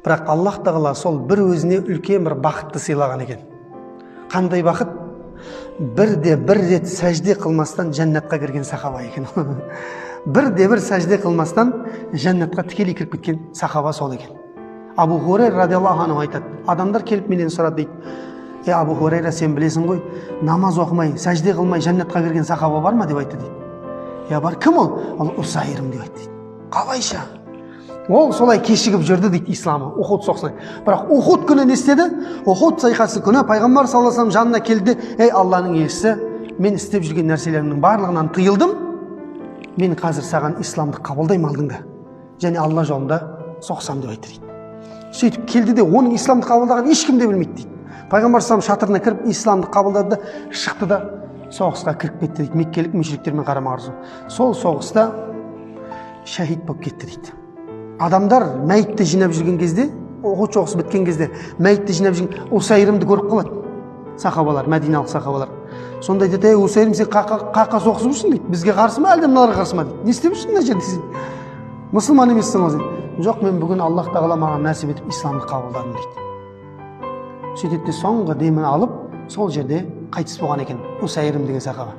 Бірақ Аллах тағала сол бір өзіне үлкен бір бақытты сыйлаған екен. Қандай бақыт? Бірде бір рет сәжде қылмастан жәннатқа кірген сахаба екен. Бірде бір сәжде қылмастан жәннатқа тікелей кіріп кеткен сахаба сол екен. Абу Хурайра радиаллаху анху айтады, адамдар келіп менен сұрады дейді: Абу Хурайра, сен білесің ғой, намаз оқымай, сәжде қылмай жәннатқа кірген сахаба бар ма деп айтты дейді. Бар, кім ол? Ол Усайрым деп айтты дейді. Қалайша? Ол солай кешігіп жүрді дейді исламы, Ухуд соғысына. Бірақ Ухуд күні не істеді? Ухуд сайқасы күні пайғамбар саллаллаху алейхи ва саллям жанына келді: Ей Алланың елшісі, мен істеп жүрген нәрселерімнің барлығынан тыйылдым. Мен қазір саған исламды қабылдаймын алдыңда. Және Алла жолында соқсам деп айтты дейді. Сөйтіп келді де оның исламды қабылдаған ешкім де білмейді дейді. Пайғамбар саллаллаху алейхи ва саллям шатырына кіріп исламды қабылдады да шықты да соғысқа кіріп кетті дейді. Меккелік мүшриктермен қарама-қарсы. Сол соғыста шахид болып кетті дейді. Адамдар мәйітті жинап жүрген кезде, Ухуд соғысы біткен кезде мәйітті жинап жүрген Усайрымды көріп қалады. Сахабалар, мәдиналық сахабалар. Сонда айтады: Ей Усайрым, сен қаққа соғысып жүрсің дейді. Бізге қарсы ма, әлде мыналарға қарсы ма дейді. Не істеп жүрсің мына жерде сен? Мұсылман емессің ғой дейді. Жоқ, мен бүгін Аллах тағала маған нәсіп етіп исламды қабылдадым дейді. Сөйтеді де соңғы демін алып сол жерде қайтыс болған екен Усайрым деген сахаба.